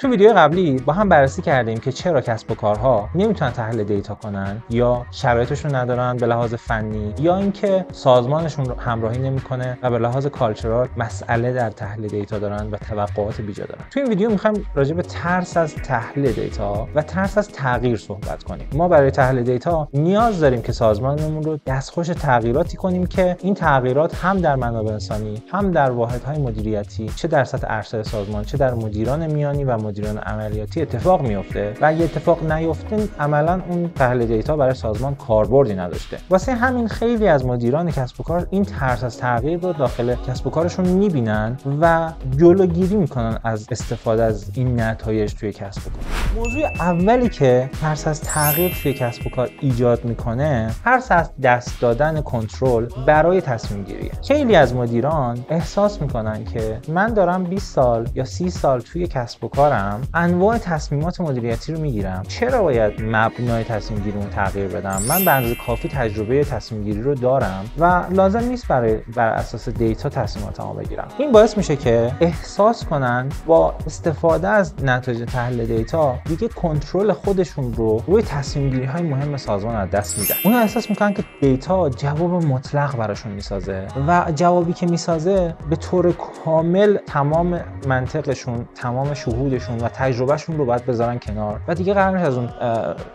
تو ویدیو قبلی با هم بررسی کردیم که چرا کسب و کارها نمیتونن تحلیل دیتا کنن یا شرایطشون ندارن به لحاظ فنی، یا اینکه سازمانشون رو همراهی نمیکنه و به لحاظ کالچرال مسئله در تحلیل دیتا دارن و توقعات بیجا دارن. تو این ویدیو میخوایم راجع به ترس از تحلیل دیتا و ترس از تغییر صحبت کنیم. ما برای تحلیل دیتا نیاز داریم که سازمانمون رو دستخوش تغییراتی کنیم که این تغییرات هم در منابع انسانی، هم در واحدهای مدیریتی، چه در سطح ارشد سازمان، چه در مدیران میانی و مدیران عملیاتی اتفاق میفته و اگه اتفاق نیفته عملاً اون تحلیل دیتا برای سازمان کاربردی نداشته. واسه همین خیلی از مدیران کسب و کار این ترس از تغییر رو داخل کسب و کارشون میبینن و جلوگیری میکنن از استفاده از این نتایج توی کسب و کار. موضوع اولی که ترس از تغییر توی کسب و کار ایجاد میکنه، ترس از دست دادن کنترل برای تصمیم گیریه. خیلی از مدیران احساس میکنن که من دارم 20 سال یا 30 سال توی کسب و کارم انواع تصمیمات مدیریتی رو میگیرم، چرا باید مبنای تصمیم گیریمو تغییر بدم؟ من به اندازه کافی تجربه تصمیم گیری رو دارم و لازم نیست بر اساس دیتا تصمیماتمو بگیرم. این باعث میشه که احساس کنن با استفاده از نتایج تحلیل دیتا دیگه کنترل خودشون رو روی تصمیم گیری های مهم سازمان از دست میدن. اونها احساس میکنن که دیتا جواب مطلق براشون میسازه و جوابی که میسازه به طور کامل تمام منطقشون، تمام شهودشون و تجربهشون رو باید بذارن کنار و دیگه قرار نیست از اون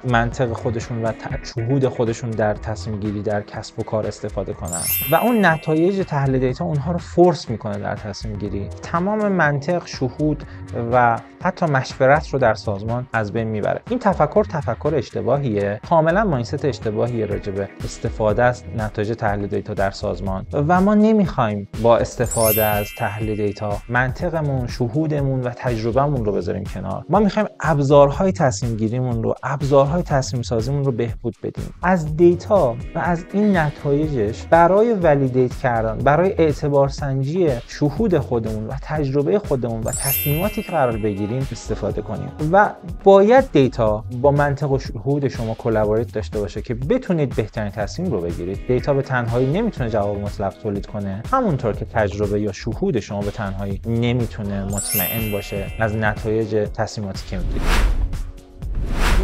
منطق خودشون و شهود خودشون در تصمیم گیری در کسب و کار استفاده کنن و اون نتایج تحلیل دیتا اونها رو فورس میکنه در تصمیم گیری. تمام منطق، شهود و حتی مشورت رو در سازمان از بین میبره. این تفکر اشتباهیه، کاملا مایندست اشتباهیه راجع به استفاده از نتایج تحلیل دیتا در سازمان و ما نمیخوایم با استفاده از تحلیل دیتا منطقمون، شهودمون و تجربهمون رو بذاریم کنار. ما میخوایم ابزارهای تصمیم گیریمون رو، ابزارهای تصمیم سازیمون رو بهبود بدیم. از دیتا و از این نتایجش برای ولیدیت کردن، برای اعتبار سنجی شهود خودمون و تجربه خودمون و تصمیماتی که قرار بگیریم استفاده کنیم و باید دیتا با منطق و شهود شما کلابوریت داشته باشه که بتونید بهترین تصمیم رو بگیرید. دیتا به تنهایی نمیتونه جواب مطلق تولید کنه، همونطور که تجربه یا شهود شما به تنهایی نمیتونه مطمئن باشه از نتایج تصمیماتی که میگیرید.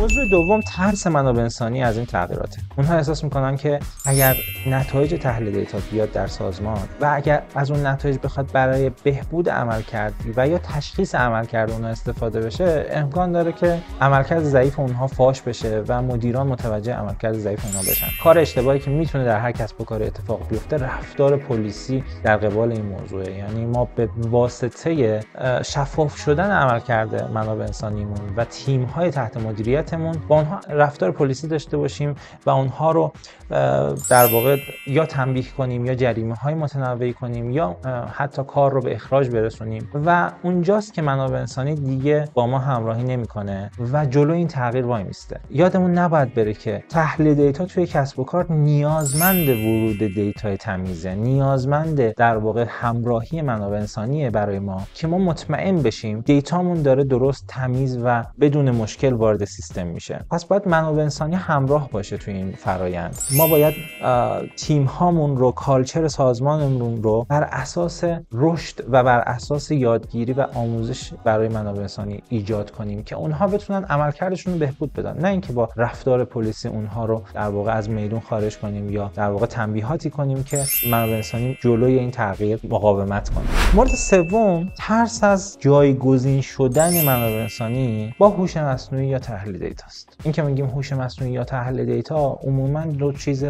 موضوع دوم ترس منابع انسانی از این تغییراته. اونها احساس میکنن که اگر نتایج تحلیل دیتا بیاد در سازمان و اگر از اون نتایج بخواد برای بهبود عملکرد و یا تشخیص عملکرد اونها استفاده بشه، امکان داره که عملکرد ضعیف اونها فاش بشه و مدیران متوجه عملکرد ضعیف اونها بشن. کار اشتباهی که میتونه در هر کسب و کار اتفاق بیفته رفتار پلیسی در قبال این موضوعه. یعنی ما به واسطه شفاف شدن عملکرد منابع انسانیمون و تیم‌های تحت مدیریت با اونها رفتار پلیسی داشته باشیم و اونها رو در واقع یا تنبیه کنیم یا جریمه‌های متنوعی کنیم یا حتی کار رو به اخراج برسونیم و اونجاست که منابع انسانی دیگه با ما همراهی نمی‌کنه و جلو این تغییر وای میسته. یادمون نباید بره که تحلیل دیتا توی کسب و کار نیازمند ورود دیتای تمیزه، نیازمند در واقع همراهی منابع انسانیه برای ما که ما مطمئن بشیم دیتامون داره درست، تمیز و بدون مشکل وارد سیستم میشه. پس باید منابع انسانی همراه باشه توی این فرایند. ما باید تیم هامون رو، کالچر سازمانمون رو بر اساس رشد و بر اساس یادگیری و آموزش برای منابع انسانی ایجاد کنیم که اونها بتونن عملکردشون رو بهبود بدن، نه اینکه با رفتار پلیسی اونها رو در واقع از میدون خارج کنیم یا در واقع تنبیهاتی کنیم که منابع انسانی جلوی این تغییر مقاومت کنه. مورد سوم، ترس از جایگزین شدن منابع انسانی با هوش مصنوعی یا تحلیل دیتا است. این که میگیم هوش مصنوعی یا تحلیل دیتا عموما دو چیز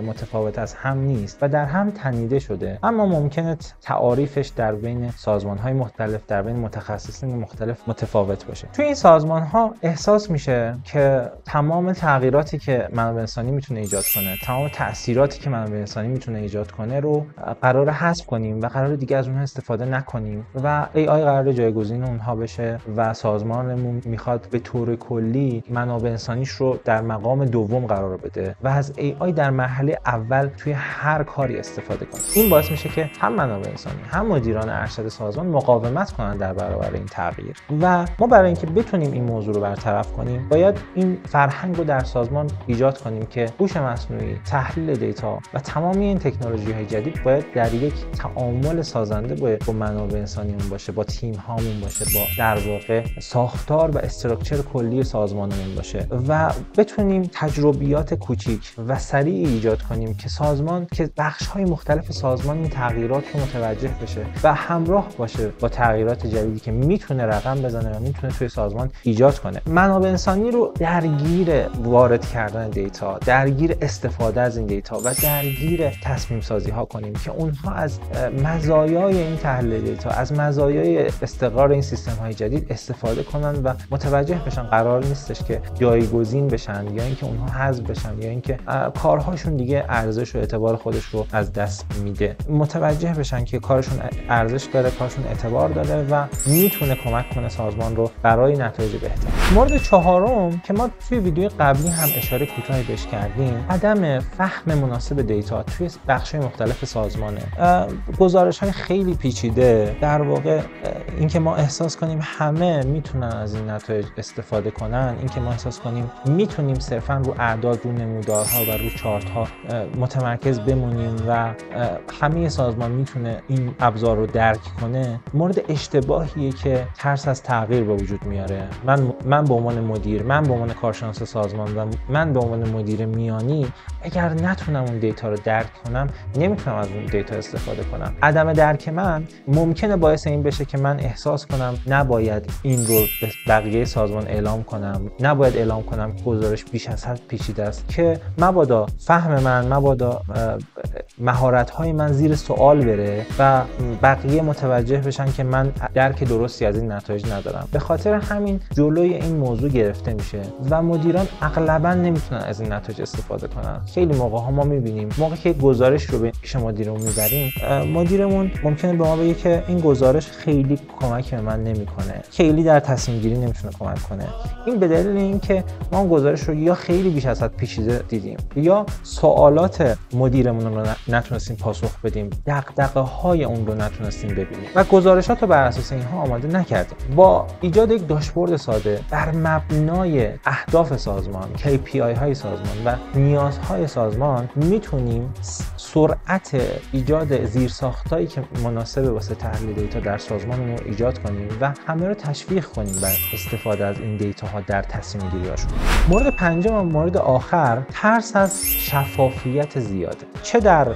متفاوت از هم نیست و در هم تنیده شده، اما ممکنه تعاریفش در بین سازمان‌های مختلف، در بین متخصصین مختلف متفاوت باشه. توی این سازمان‌ها احساس میشه که تمام تغییراتی که منابع انسانی میتونه ایجاد کنه، تمام تأثیراتی که منابع انسانی میتونه ایجاد کنه رو قرار حذف کنیم و قرار دیگه از اونها استفاده نکنیم و AI قرار جایگزین اونها بشه و سازمانمون میخواد به طور کلی تکنولوژی منابع انسانیش رو در مقام دوم قرار بده و از AI در مرحله اول توی هر کاری استفاده کنه. این باعث میشه که هم منابع انسانی هم مدیران ارشد سازمان مقاومت کنن در برابر این تغییر. و ما برای اینکه بتونیم این موضوع رو برطرف کنیم باید این فرهنگ رو در سازمان ایجاد کنیم که هوش مصنوعی، تحلیل دیتا و تمامی این تکنولوژی‌های جدید باید در یک تعامل سازنده با منابع انسانیمون باشه، با تیم هامون باشه، با در واقع ساختار و استراکچر کلی سازمانمون باشه و بتونیم تجربیات کوچیک و سریع ایجاد کنیم که سازمان که بخش‌های مختلف سازمان این تغییرات رو متوجه بشه و همراه باشه با تغییرات جدیدی که میتونه رقم بزنه و میتونه توی سازمان ایجاد کنه. منابع انسانی رو درگیر وارد کردن دیتا، درگیر استفاده از این دیتا و درگیر تصمیم سازی ها کنیم که اونها از مزایای این تحلیل دیتا، از مزایای استقرار این سیستم های جدید استفاده کنن و متوجه بشن قرار نیستش که جایگزین بشن یا اینکه اونها حذف بشن یا اینکه کارهاشون دیگه ارزش و اعتبار خودش رو از دست میده. متوجه بشن که کارشون ارزش داره، کارشون اعتبار داره و میتونه کمک کنه سازمان رو برای نتایج بهتر. مورد چهارم که ما توی ویدیو قبلی هم اشاره کوتاهی بهش کردیم، عدم فهم مناسب دیتا توی بخش‌های مختلف سازمانه. گزارش‌های خیلی پیچیده، در واقع اینکه ما احساس کنیم همه میتونن از این نتایج استفاده کنن، اینکه ما احساس کنیم میتونیم صرفاً رو اعداد، رو نمودارها و رو چارت‌ها متمرکز بمونیم و همه سازمان میتونه این ابزار رو درک کنه، مورد اشتباهیه که ترس از تغییر به وجود میاره. من به عنوان مدیر، من به عنوان کارشناس سازمان و من به عنوان مدیر میانی اگر نتونم اون دیتا رو درک کنم نمیتونم از اون دیتا استفاده کنم. عدم درک من ممکنه باعث این بشه که من احساس کنم نباید این رو به بقیه سازمان اعلام کنم، نباید اعلام کنم گزارش بیش از حد پیچیده است، که مبادا فهم من، مبادا مهارت‌های من زیر سوال بره و بقیه متوجه بشن که من درک درستی از این نتایج ندارم. به خاطر همین جلوی این موضوع گرفته میشه و مدیران اغلبا نمیتونن از این نتایج استفاده کنن. خیلی موقع ها ما میبینیم موقعی که گزارش رو پیش مدیرمون میبریم، مدیرمون ممکنه به ما بگه که این گزارش خیلی کمک به من نمیکنه، خیلی در تصمیم گیری نمیتونه کمک کنه. این به دلیل اینکه ما اون گزارش رو یا خیلی بیش از حد پیچیده دیدیم یا سوالات مدیرمون رو نتونستیم پاسخ بدیم، دغدغه‌های اون رو نتونستیم ببینیم و گزارشات رو بر اساس اینها آماده نکردیم. با ایجاد یک داشبورد ساده بر مبنای اهداف سازمان، KPI های سازمان و نیازهای سازمان میتونیم سرعت ایجاد زیرساختایی که مناسب واسه تحلیل دیتا در سازمانمون رو ایجاد کنیم و همه رو تشویق کنیم بر استفاده از این دیتاها در تصمیم گیری‌هاشون. مورد پنجم و مورد آخر، ترس از شفافیت زیاده، چه در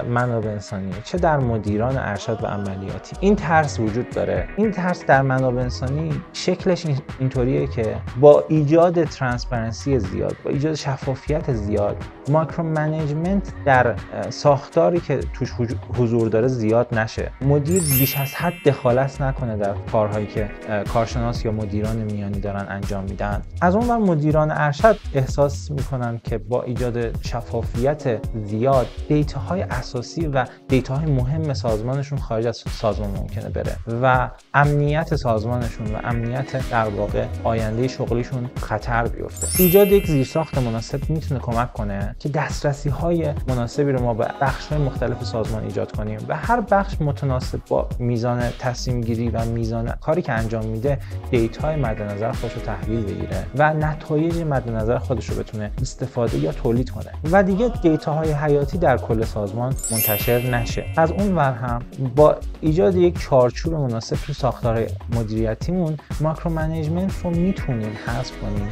منابع انسانی چه در مدیران ارشد و عملیاتی. این ترس وجود داره. این ترس در منابع انسانی شکلش اینطوریه که با ایجاد ترانسپرنسی زیاد، با ایجاد شفافیت زیاد، مایکرو منیجمنت در ساختاری که توش حضور داره زیاد نشه. مدیر بیش از حد دخالت نکنه در کارهایی که کارشناس یا مدیران میانی دارن انجام میدن. از اون ور مدیران ارشد احساس میکنن که با ایجاد شفافیت زیاد دیتاهای اساسی و دیتاهای مهم سازمانشون خارج از سازمان ممکنه بره و امنیت سازمانشون و امنیت در واقع آینده شغلیشون خطر بیفته. ایجاد یک زیرساخت مناسب میتونه کمک کنه که دسترسی‌های مناسبی رو ما به بخش‌های مختلف سازمان ایجاد کنیم و هر بخش متناسب با میزان تصمیم گیری و میزان کاری که انجام میده دیتای مد نظر خودش رو تحویل بگیره و نتایج مد نظر خودش رو بتونه استفاده یا تولید کنه و دیگه دیتاهای حیاتی در کل سازمان منتشر نشه. از اون ور هم با ایجاد یک چارچوب مناسب تو ساختار مدیریتیمون ماکرو منیجمنت رو میتونیم حذف کنیم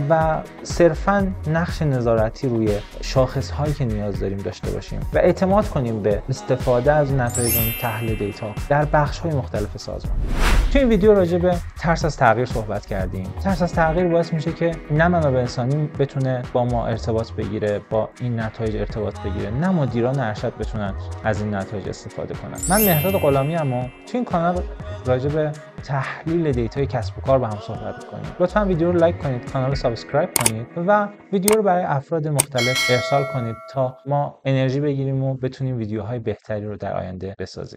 و صرفاً نقش نظارتی روی شاخص‌هایی که نیاز داریم داشته باشیم و اعتماد کنیم به استفاده از نتایج تحلیل دیتا در بخش‌های مختلف سازمان. تو این ویدیو راجع به ترس از تغییر صحبت کردیم. ترس از تغییر باعث میشه که نه منابع انسانی بتونه با ما ارتباط بگیره، با این نتایج ارتباط بگیره، نه مدیران ارشد بتونن از این نتایج استفاده کنن. من مهرداد غلامی ام و تو این کانال راجع به تحلیل دیتای کسب و کار با هم صحبت می‌کنیم. لطفاً ویدیو رو لایک کنید، کانال رو سابسکرایب کنید و ویدیو رو برای افراد مختلف ارسال کنید تا ما انرژی بگیریم و بتونیم ویدیوهای بهتری رو در آینده بسازیم.